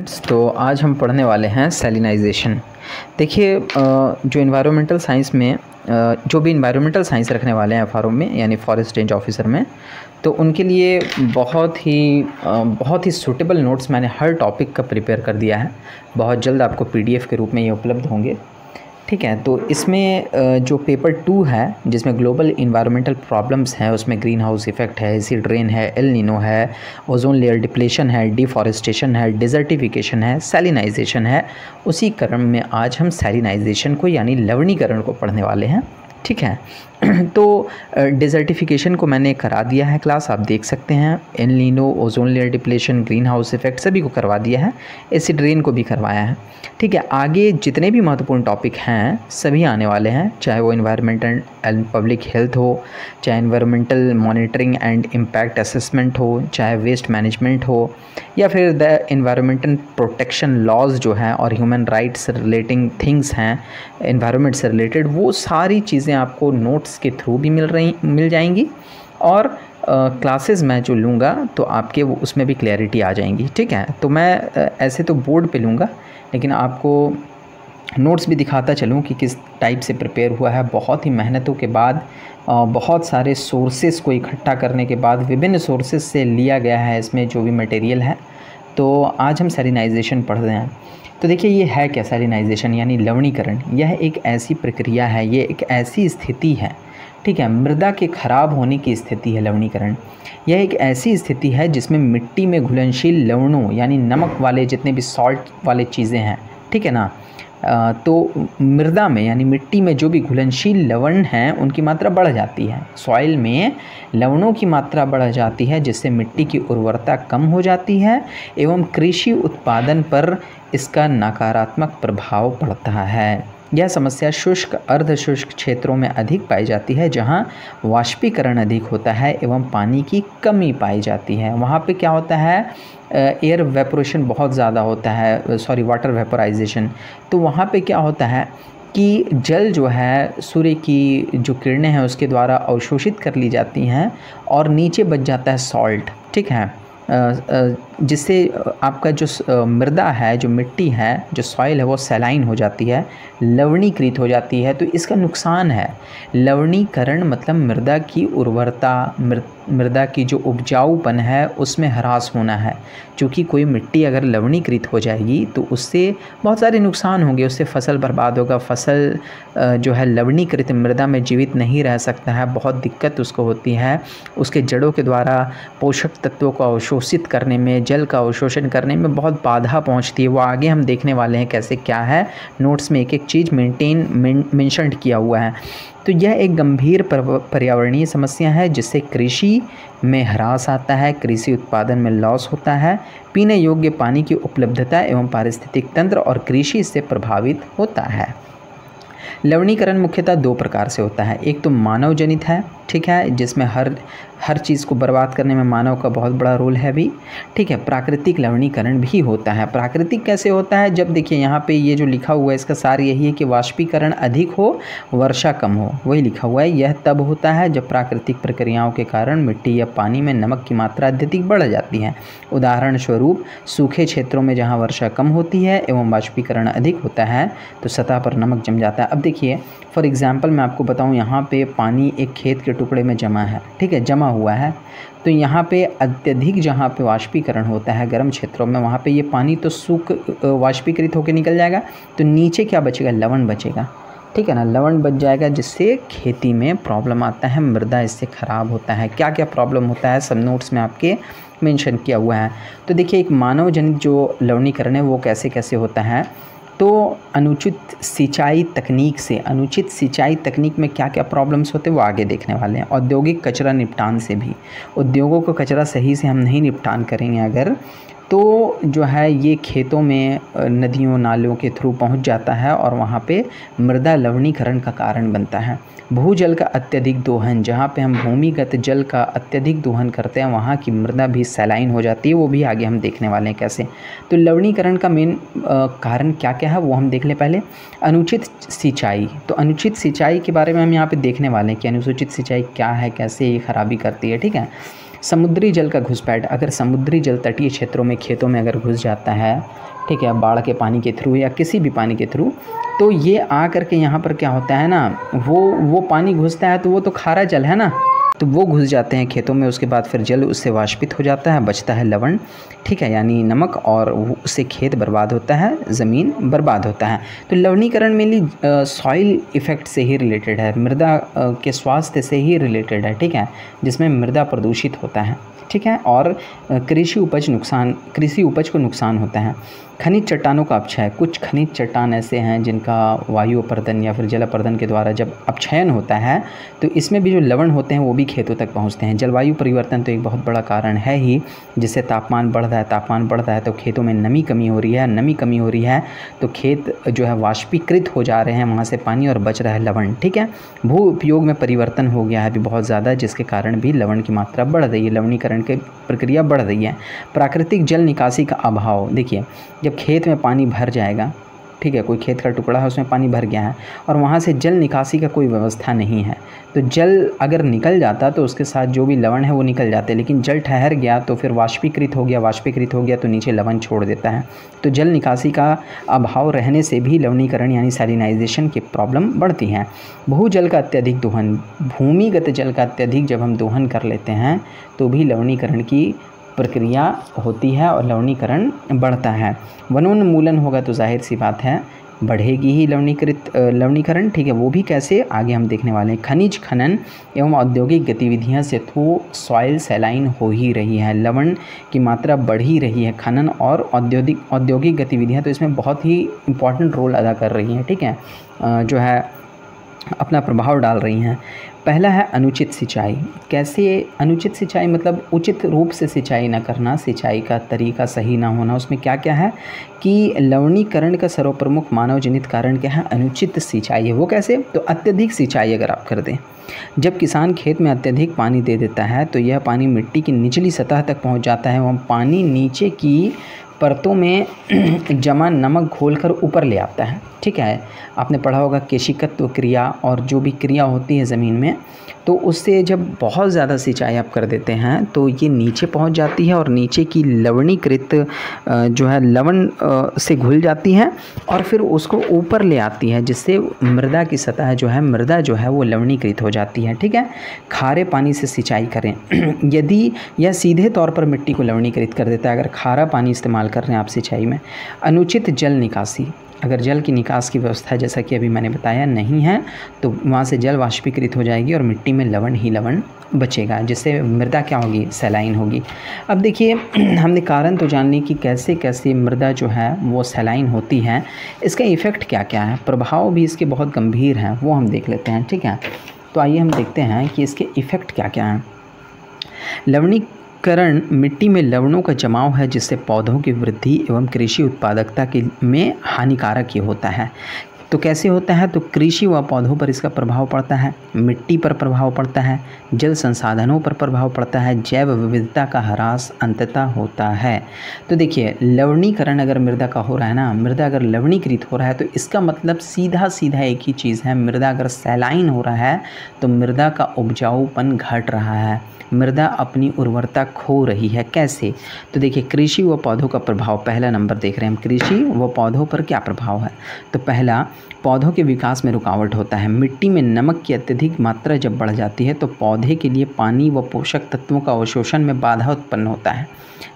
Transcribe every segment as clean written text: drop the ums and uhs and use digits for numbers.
Students, तो आज हम पढ़ने वाले हैं सैलिनाइजेशन। देखिए, जो इन्वायरमेंटल साइंस में जो भी इन्वायरमेंटल साइंस रखने वाले हैं एफआरओ में यानी फॉरेस्ट रेंज ऑफिसर में, तो उनके लिए बहुत ही सूटेबल नोट्स मैंने हर टॉपिक का प्रिपेयर कर दिया है। बहुत जल्द आपको पीडीएफ के रूप में ये उपलब्ध होंगे। ठीक है, तो इसमें जो पेपर 2 है जिसमें ग्लोबल इन्वायरमेंटल प्रॉब्लम्स हैं, उसमें ग्रीन हाउस इफ़ेक्ट है, एसिड रेन है, एल नीनो है, ओजोन लेयर डिप्लेशन है, डिफॉरेस्टेशन है, डिज़र्टिफिकेशन है, सैलिनाइजेशन है। उसी क्रम में आज हम सैलिनाइजेशन को यानी लवणीकरण को पढ़ने वाले हैं। ठीक है, तो डिज़र्टिफिकेशन को मैंने करा दिया है क्लास, आप देख सकते हैं। El Nino, ozone layer depletion, green house effect सभी को करवा दिया है, एसिड रेन को भी करवाया है। ठीक है, आगे जितने भी महत्वपूर्ण टॉपिक हैं सभी आने वाले हैं, चाहे वो इन्वायरमेंटल एंड पब्लिक हेल्थ हो, चाहे environmental monitoring and impact assessment हो, चाहे वेस्ट मैनेजमेंट हो, या फिर द इन्वायरमेंटल प्रोटेक्शन लॉज जो हैं और ह्यूमन राइट्स रिलेटिंग थिंग्स हैं इन्वायरमेंट से रिलेटेड, वो सारी चीज़ें आपको नोट्स के थ्रू भी मिल जाएंगी। और क्लासेस मैं जो लूँगा तो आपके वो उसमें भी क्लैरिटी आ जाएंगी। ठीक है, तो मैं ऐसे तो बोर्ड पे लूँगा, लेकिन आपको नोट्स भी दिखाता चलूँ कि किस टाइप से प्रिपेयर हुआ है। बहुत ही मेहनतों के बाद, बहुत सारे सोर्सेज़ को इकट्ठा करने के बाद, विभिन्न सोर्सेज से लिया गया है इसमें जो भी मटेरियल है। तो आज हम सैलिनाइजेशन पढ़ रहे हैं। तो देखिए, ये है क्या सैलिनाइजेशन यानी लवणीकरण। यह एक ऐसी प्रक्रिया है, ये एक ऐसी स्थिति है, ठीक है, मृदा के ख़राब होने की स्थिति है लवणीकरण। यह एक ऐसी स्थिति है जिसमें मिट्टी में घुलनशील लवणों यानी नमक वाले जितने भी सॉल्ट वाले चीज़ें हैं, ठीक है ना, तो मृदा में यानी मिट्टी में जो भी घुलनशील लवण हैं उनकी मात्रा बढ़ जाती है। सॉइल में लवणों की मात्रा बढ़ जाती है, जिससे मिट्टी की उर्वरता कम हो जाती है एवं कृषि उत्पादन पर इसका नकारात्मक प्रभाव पड़ता है। यह समस्या शुष्क अर्ध शुष्क क्षेत्रों में अधिक पाई जाती है, जहां वाष्पीकरण अधिक होता है एवं पानी की कमी पाई जाती है। वहां पे क्या होता है, एयर वेपोरेशन बहुत ज़्यादा होता है, वाटर वेपोराइजेशन। तो वहाँ पे क्या होता है कि जल जो है सूर्य की जो किरणें हैं उसके द्वारा अवशोषित कर ली जाती हैं और नीचे बच जाता है सॉल्ट। ठीक है, जिससे आपका जो मृदा है, जो मिट्टी है, जो सॉइल है, वो सैलाइन हो जाती है, लवणीकृत हो जाती है। तो इसका नुकसान है। लवणीकरण मतलब मृदा की उर्वरता, मृदा की जो उपजाऊपन है उसमें ह्रास होना है। क्योंकि कोई मिट्टी अगर लवणीकृत हो जाएगी तो उससे बहुत सारे नुकसान होंगे। उससे फसल बर्बाद होगा, फसल जो है लवणीकृत मृदा में जीवित नहीं रह सकता है, बहुत दिक्कत उसको होती है। उसके जड़ों के द्वारा पोषक तत्वों को अवशोषित करने में, जल का अवशोषण करने में बहुत बाधा पहुंचती है। वो आगे हम देखने वाले हैं कैसे क्या है, नोट्स में एक एक चीज़ मेंशन किया हुआ है। तो यह एक गंभीर पर्यावरणीय समस्या है जिससे कृषि में ह्रास आता है, कृषि उत्पादन में लॉस होता है, पीने योग्य पानी की उपलब्धता एवं पारिस्थितिक तंत्र और कृषि इससे प्रभावित होता है। लवणीकरण मुख्यतः 2 प्रकार से होता है। एक तो मानव जनित है, ठीक है, जिसमें हर चीज़ को बर्बाद करने में मानव का बहुत बड़ा रोल है भी। ठीक है, प्राकृतिक लवणीकरण भी होता है। प्राकृतिक कैसे होता है, जब देखिए यहाँ पे ये जो लिखा हुआ है इसका सार यही है कि वाष्पीकरण अधिक हो, वर्षा कम हो, वही लिखा हुआ है। यह तब होता है जब प्राकृतिक प्रक्रियाओं के कारण मिट्टी या पानी में नमक की मात्रा अत्यधिक बढ़ जाती है। उदाहरण स्वरूप सूखे क्षेत्रों में जहाँ वर्षा कम होती है एवं वाष्पीकरण अधिक होता है तो सतह पर नमक जम जाता है। अब देखिए, फॉर एग्ज़ाम्पल मैं आपको बताऊं, यहाँ पे पानी एक खेत के टुकड़े में जमा है, ठीक है, जमा हुआ है। तो यहाँ पे अत्यधिक जहाँ पे वाष्पीकरण होता है गर्म क्षेत्रों में, वहाँ पे ये पानी तो वाष्पीकृत होकर निकल जाएगा। तो नीचे क्या बचेगा, लवण बचेगा, ठीक है ना, लवण बच जाएगा, जिससे खेती में प्रॉब्लम आता है, मृदा इससे ख़राब होता है। क्या क्या प्रॉब्लम होता है सब नोट्स में आपके मेंशन किया हुआ है। तो देखिए, एक मानव जनित जो लवणीकरण है वो कैसे कैसे होता है। तो अनुचित सिंचाई तकनीक में क्या क्या प्रॉब्लम्स होते हैं वो आगे देखने वाले हैं। औद्योगिक कचरा निपटान से भी, उद्योगों को कचरा सही से हम नहीं निपटान करेंगे अगर, तो जो है ये खेतों में नदियों नालों के थ्रू पहुंच जाता है और वहाँ पे मृदा लवणीकरण का कारण बनता है। भूजल का अत्यधिक दोहन, जहाँ पे हम भूमिगत जल का अत्यधिक दोहन करते हैं वहाँ की मृदा भी सैलाइन हो जाती है, वो भी आगे हम देखने वाले हैं कैसे। तो लवणीकरण का मेन कारण क्या क्या है वो हम देख लें पहले। अनुचित सिंचाई, तो अनुचित सिंचाई के बारे में हम यहाँ पे देखने वाले हैं कि अनुचित सिंचाई क्या है, कैसे ये खराबी करती है। ठीक है, समुद्री जल का घुसपैठ, अगर समुद्री जल तटीय क्षेत्रों में खेतों में अगर घुस जाता है ठीक है, बाढ़ के पानी के थ्रू या किसी भी पानी के थ्रू, तो ये आ करके यहाँ पर क्या होता है ना, वो पानी घुसता है तो वो तो खारा जल है ना, तो वो घुस जाते हैं खेतों में। उसके बाद फिर जल उससे वाष्पित हो जाता है, बचता है लवण, ठीक है, यानी नमक, और उससे खेत बर्बाद होता है, ज़मीन बर्बाद होता है। तो लवणीकरण मेनली सॉइल इफ़ेक्ट से ही रिलेटेड है, मृदा के स्वास्थ्य से ही रिलेटेड है, ठीक है, जिसमें मृदा प्रदूषित होता है, ठीक है, और कृषि उपज को नुकसान होता है। खनिज चट्टानों का अपक्षय, कुछ खनिज चट्टान ऐसे हैं जिनका वायु अपर्दन या फिर जल अपर्दन के द्वारा जब अपक्षयन होता है तो इसमें भी जो लवण होते हैं वो भी खेतों तक पहुंचते हैं। जलवायु परिवर्तन तो एक बहुत बड़ा कारण है ही, जिससे तापमान बढ़ रहा है तो खेतों में नमी कमी हो रही है तो खेत जो है वाष्पीकृत हो जा रहे हैं, वहाँ से पानी, और बच रहा है लवण, ठीक है। भू उपयोग में परिवर्तन हो गया है अभी बहुत ज़्यादा, जिसके कारण भी लवण की मात्रा बढ़ रही है, लवणीकरण की प्रक्रिया बढ़ रही है। प्राकृतिक जल निकासी का अभाव, देखिए जब खेत में पानी भर जाएगा, ठीक है, कोई खेत का टुकड़ा है उसमें पानी भर गया है और वहाँ से जल निकासी का कोई व्यवस्था नहीं है, तो जल अगर निकल जाता तो उसके साथ जो भी लवण है वो निकल जाते, लेकिन जल ठहर गया तो फिर वाष्पीकृत हो गया तो नीचे लवण छोड़ देता है। तो जल निकासी का अभाव रहने से भी लवणीकरण यानी सैलिनाइजेशन की प्रॉब्लम बढ़ती है। भूजल का अत्यधिक दोहन, भूमिगत जल का अत्यधिक जब हम दोहन कर लेते हैं तो भी लवणीकरण की प्रक्रिया होती है और लवणीकरण बढ़ता है। वनोन्मूलन होगा तो जाहिर सी बात है बढ़ेगी ही लवणीकरण, ठीक है, वो भी कैसे आगे हम देखने वाले हैं। खनिज खनन एवं औद्योगिक गतिविधियां से तो सॉइल सैलाइन हो ही रही है, लवण की मात्रा बढ़ ही रही है। खनन और औद्योगिक गतिविधियां तो इसमें बहुत ही इम्पॉर्टेंट रोल अदा कर रही हैं, ठीक है, जो है अपना प्रभाव डाल रही हैं। पहला है अनुचित सिंचाई। कैसे अनुचित सिंचाई, मतलब उचित रूप से सिंचाई ना करना, सिंचाई का तरीका सही ना होना। उसमें क्या क्या है कि लवणीकरण का सर्वप्रमुख मानव जनित कारण क्या है, अनुचित सिंचाई है। वो कैसे, तो अत्यधिक सिंचाई अगर आप कर दें, जब किसान खेत में अत्यधिक पानी दे देता है तो यह पानी मिट्टी की निचली सतह तक पहुंच जाता है एवं पानी नीचे की परतों में जमा नमक घोलकर ऊपर ले आता है, ठीक है। आपने पढ़ा होगा केशिकत्व क्रिया और जो भी क्रिया होती है ज़मीन में, तो उससे जब बहुत ज़्यादा सिंचाई आप कर देते हैं तो ये नीचे पहुंच जाती है और नीचे की लवणीकृत जो है लवण से घुल जाती है और फिर उसको ऊपर ले आती है, जिससे मृदा की सतह जो है, मृदा जो है वो लवणीकृत हो जाती है, ठीक है। खारे पानी से सिंचाई करें यदि यह सीधे तौर पर मिट्टी को लवणीकृत कर देता है, अगर खारा पानी इस्तेमाल कर रहे हैं आप सिंचाई में। अनुचित जल निकासी, अगर जल की निकास की व्यवस्था जैसा कि अभी मैंने बताया नहीं है तो वहाँ से जल वाष्पीकृत हो जाएगी और मिट्टी में लवण ही लवण बचेगा, जिससे मृदा क्या होगी, सैलाइन होगी। अब देखिए हमने कारण तो जान ली कि कैसे कैसे मृदा जो है वो सैलाइन होती है, इसका इफ़ेक्ट क्या क्या है, प्रभाव भी इसके बहुत गंभीर हैं, वो हम देख लेते हैं, ठीक है। तो आइए हम देखते हैं कि इसके इफ़ेक्ट क्या क्या हैं। लवणीकरण मिट्टी में लवणों का जमाव है, जिससे पौधों की वृद्धि एवं कृषि उत्पादकता में हानिकारक ही होता है। तो कैसे होता है, तो कृषि व पौधों पर इसका प्रभाव पड़ता है, मिट्टी पर प्रभाव पड़ता है, जल संसाधनों पर प्रभाव पड़ता है, जैव विविधता का ह्रास अंततः होता है। तो देखिए लवणीकरण अगर मृदा का हो रहा है ना, मृदा अगर लवणीकृत हो रहा है तो इसका मतलब सीधा सीधा एक ही चीज़ है, मृदा अगर सैलाइन हो रहा है तो मृदा का उपजाऊपन घट रहा है, मृदा अपनी उर्वरता खो रही है। कैसे, तो देखिए कृषि व पौधों का प्रभाव, पहला नंबर देख रहे हैं हम, कृषि व पौधों पर क्या प्रभाव है। तो पहला, पौधों के विकास में रुकावट होता है। मिट्टी में नमक की अत्यधिक मात्रा जब बढ़ जाती है तो पौधे के लिए पानी व पोषक तत्वों का अवशोषण में बाधा उत्पन्न होता है,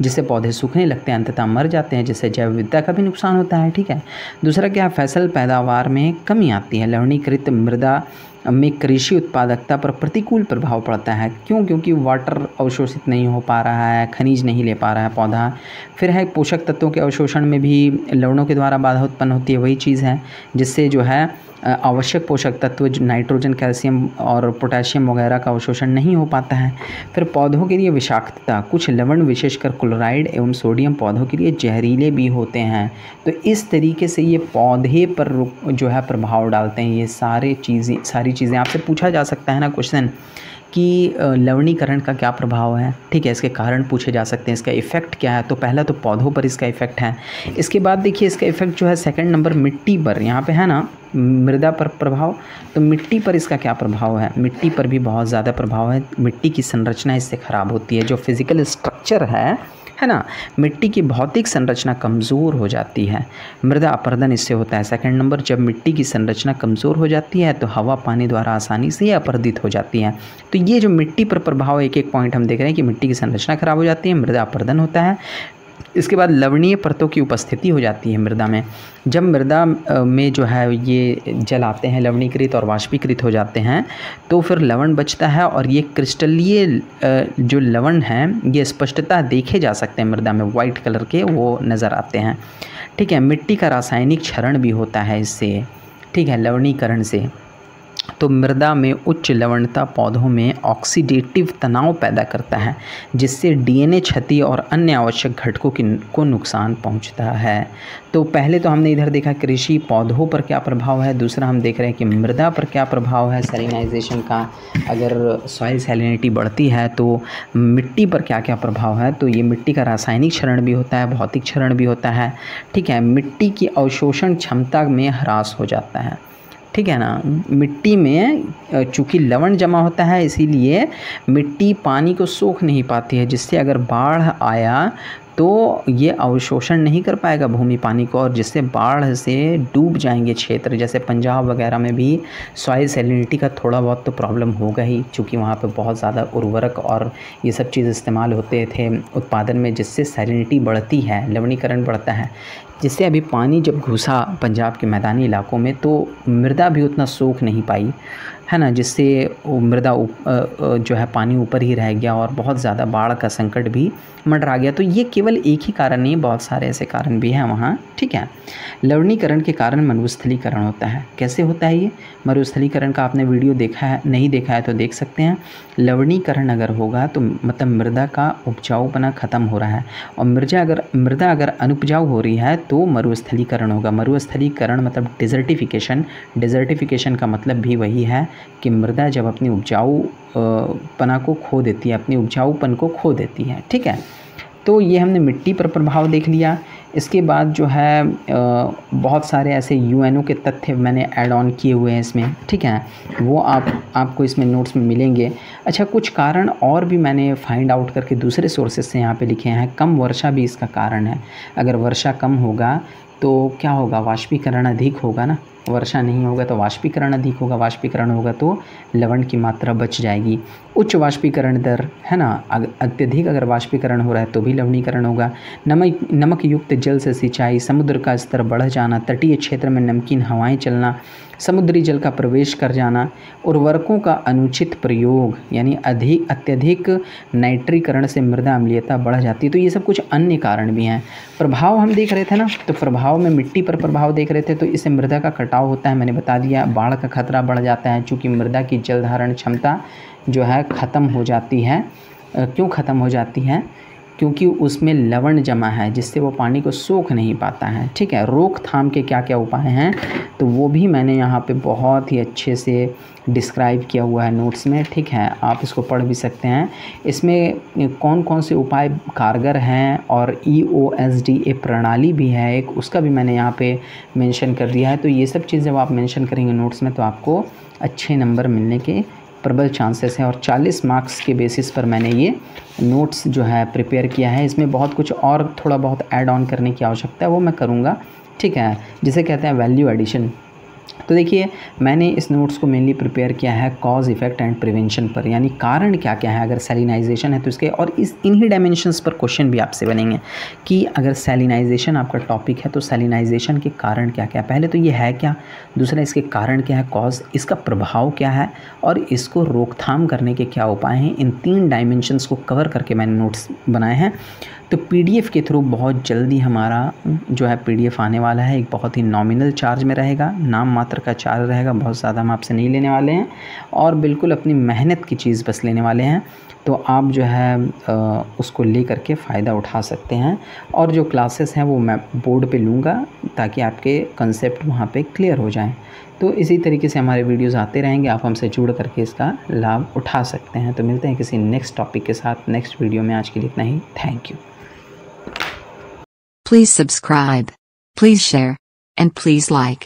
जिससे पौधे सूखने लगते हैं, अंततः मर जाते हैं, जिससे जैव विविधता का भी नुकसान होता है, ठीक है। दूसरा क्या, फसल पैदावार में कमी आती है। लवणीकृत मृदा में कृषि उत्पादकता पर प्रतिकूल प्रभाव पड़ता है। क्यों, क्योंकि वाटर अवशोषित नहीं हो पा रहा है, खनिज नहीं ले पा रहा है पौधा। फिर है पोषक तत्वों के अवशोषण में भी लवणों के द्वारा बाधा उत्पन्न होती है, वही चीज़ है जिससे जो है आवश्यक पोषक तत्व नाइट्रोजन, कैल्शियम और पोटेशियम वगैरह का अवशोषण नहीं हो पाता है। फिर पौधों के लिए विषाक्तता, कुछ लवण विशेषकर क्लोराइड एवं सोडियम पौधों के लिए जहरीले भी होते हैं। तो इस तरीके से ये पौधे पर जो है प्रभाव डालते हैं। ये सारी चीज़ें आपसे पूछा जा सकता है ना क्वेश्चन कि लवणीकरण का क्या प्रभाव है, ठीक है, इसके कारण पूछे जा सकते हैं, इसका इफ़ेक्ट क्या है। तो पहला तो पौधों पर इसका इफ़ेक्ट है। इसके बाद देखिए इसका इफ़ेक्ट जो है सेकंड नंबर मिट्टी पर, यहाँ पे है ना मृदा पर प्रभाव, तो मिट्टी पर इसका क्या प्रभाव है, मिट्टी पर भी बहुत ज़्यादा प्रभाव है। मिट्टी की संरचना इससे ख़राब होती है, जो फिज़िकल स्ट्रक्चर है है ना। मिट्टी की भौतिक संरचना कमज़ोर हो जाती है, मृदा अपरदन इससे होता है। सेकंड नंबर, जब मिट्टी की संरचना कमज़ोर हो जाती है तो हवा पानी द्वारा आसानी से अपरदित हो जाती है। तो ये जो मिट्टी पर प्रभाव, एक एक पॉइंट हम देख रहे हैं कि मिट्टी की संरचना खराब हो जाती है, मृदा अपरदन होता है। इसके बाद लवणीय परतों की उपस्थिति हो जाती है मृदा में। जब मृदा में जो है ये जल आते हैं, लवणीकृत और वाष्पीकृत हो जाते हैं, तो फिर लवण बचता है और ये क्रिस्टलीय जो लवण हैं ये स्पष्टता देखे जा सकते हैं मृदा में, वाइट कलर के वो नज़र आते हैं। ठीक है, मिट्टी का रासायनिक क्षरण भी होता है इससे, ठीक है, लवणीकरण से। तो मृदा में उच्च लवणता पौधों में ऑक्सीडेटिव तनाव पैदा करता है, जिससे डीएनए क्षति और अन्य आवश्यक घटकों को नुकसान पहुंचता है। तो पहले तो हमने इधर देखा कृषि पौधों पर क्या प्रभाव है, दूसरा हम देख रहे हैं कि मृदा पर क्या प्रभाव है सैलिनाइजेशन का। अगर सॉइल सैलिनिटी बढ़ती है तो मिट्टी पर क्या क्या प्रभाव है। तो ये मिट्टी का रासायनिक क्षरण भी होता है, भौतिक क्षरण भी होता है। ठीक है, मिट्टी की अवशोषण क्षमता में ह्रास हो जाता है। ठीक है ना, मिट्टी में चूँकि लवण जमा होता है इसीलिए मिट्टी पानी को सोख नहीं पाती है, जिससे अगर बाढ़ आया तो ये अवशोषण नहीं कर पाएगा भूमि पानी को, और जिससे बाढ़ से डूब जाएंगे क्षेत्र। जैसे पंजाब वगैरह में भी सॉइल सैलिनिटी का थोड़ा बहुत तो प्रॉब्लम होगा ही, क्योंकि वहाँ पे बहुत ज़्यादा उर्वरक और ये सब चीज़ इस्तेमाल होते थे उत्पादन में, जिससे सैलिनिटी बढ़ती है, लवणीकरण बढ़ता है। जिससे अभी पानी जब घुसा पंजाब के मैदानी इलाकों में तो मृदा भी उतना सोख नहीं पाई, है ना, जिससे मृदा जो है पानी ऊपर ही रह गया और बहुत ज़्यादा बाढ़ का संकट भी मंडरा गया। तो ये केवल एक ही कारण नहीं, बहुत सारे ऐसे कारण भी हैं वहाँ। ठीक है, लवणीकरण के कारण मरुस्थलीकरण होता है। कैसे होता है ये मरुस्थलीकरण का? आपने वीडियो देखा है, नहीं देखा है तो देख सकते हैं। लवणीकरण अगर होगा तो मतलब मृदा का उपजाऊपना ख़त्म हो रहा है, और मृदा अगर अनुपजाऊ हो रही है तो मरुस्थलीकरण होगा। मरुस्थलीकरण मतलब डिजर्टिफिकेशन। डिजर्टिफिकेशन का मतलब भी वही है कि मृदा जब अपनी उपजाऊपना को खो देती है, अपनी उपजाऊपन को खो देती है। ठीक है, तो ये हमने मिट्टी पर प्रभाव देख लिया। इसके बाद जो है बहुत सारे ऐसे यूएनओ के तथ्य मैंने ऐड ऑन किए हुए हैं इसमें। ठीक है, वो आपको इसमें नोट्स में मिलेंगे। अच्छा, कुछ कारण और भी मैंने फाइंड आउट करके दूसरे सोर्सेज से यहाँ पे लिखे हैं। कम वर्षा भी इसका कारण है। अगर वर्षा कम होगा तो क्या होगा, वाष्पीकरण अधिक होगा ना। वर्षा नहीं होगा तो वाष्पीकरण अधिक होगा, वाष्पीकरण होगा तो लवण की मात्रा बच जाएगी। उच्च वाष्पीकरण दर, है ना, अत्यधिक अगर वाष्पीकरण हो रहा है तो भी लवणीकरण होगा। नमक युक्त जल से सिंचाई, समुद्र का स्तर बढ़ जाना, तटीय क्षेत्र में नमकीन हवाएं चलना, समुद्री जल का प्रवेश कर जाना, उर्वरकों का अनुचित प्रयोग यानी अत्यधिक नाइट्रीकरण से मृदा अम्लीयता बढ़ जाती है। तो ये सब कुछ अन्य कारण भी हैं। प्रभाव हम देख रहे थे ना, तो प्रभाव में मिट्टी पर प्रभाव देख रहे थे, तो इससे मृदा का कटाव होता है, मैंने बता दिया। बाढ़ का खतरा बढ़ जाता है, चूँकि मृदा की जल धारण क्षमता जो है ख़त्म हो जाती है। क्यों ख़त्म हो जाती है? क्योंकि उसमें लवण जमा है, जिससे वो पानी को सोख नहीं पाता है। ठीक है, रोकथाम के क्या क्या उपाय हैं तो वो भी मैंने यहाँ पे बहुत ही अच्छे से डिस्क्राइब किया हुआ है नोट्स में। ठीक है, आप इसको पढ़ भी सकते हैं। इसमें कौन कौन से उपाय कारगर हैं और EOSDA प्रणाली भी है एक, उसका भी मैंने यहाँ पे मेंशन कर दिया है। तो ये सब चीज़ जब आप मेंशन करेंगे नोट्स में तो आपको अच्छे नंबर मिलने के प्रबल चांसेस हैं। और 40 मार्क्स के बेसिस पर मैंने ये नोट्स जो है प्रिपेयर किया है। इसमें बहुत कुछ और थोड़ा बहुत ऐड ऑन करने की आवश्यकता है, वो मैं करूँगा। ठीक है, जिसे कहते हैं वैल्यू एडिशन। तो देखिए, मैंने इस नोट्स को मेनली प्रिपेयर किया है कॉज इफेक्ट एंड प्रिवेंशन पर, यानी कारण क्या क्या है अगर सैलिनाइजेशन है तो इसके, और इन्हीं डायमेंशंस पर क्वेश्चन भी आपसे बनेंगे कि अगर सैलिनाइजेशन आपका टॉपिक है तो सैलिनाइजेशन के कारण क्या क्या। पहले तो ये है क्या, दूसरा इसके कारण क्या है, कॉज, इसका प्रभाव क्या है, और इसको रोकथाम करने के क्या उपाय हैं। इन 3 डायमेंशंस को कवर करके मैंने नोट्स बनाए हैं। तो PDF के थ्रू बहुत जल्दी हमारा जो है PDF आने वाला है। एक बहुत ही नॉमिनल चार्ज में रहेगा, नाम मात्र का चार्ज रहेगा, बहुत ज़्यादा हम आपसे नहीं लेने वाले हैं, और बिल्कुल अपनी मेहनत की चीज़ बस लेने वाले हैं। तो आप जो है उसको ले करके फ़ायदा उठा सकते हैं। और जो क्लासेस हैं वो मैं बोर्ड पे लूँगा ताकि आपके कंसेप्ट वहाँ पे क्लियर हो जाएं। तो इसी तरीके से हमारे वीडियोस आते रहेंगे, आप हमसे जुड़ करके इसका लाभ उठा सकते हैं। तो मिलते हैं किसी नेक्स्ट टॉपिक के साथ नेक्स्ट वीडियो में। आज के लिए इतना ही, thank you. Please subscribe, please share, and please like.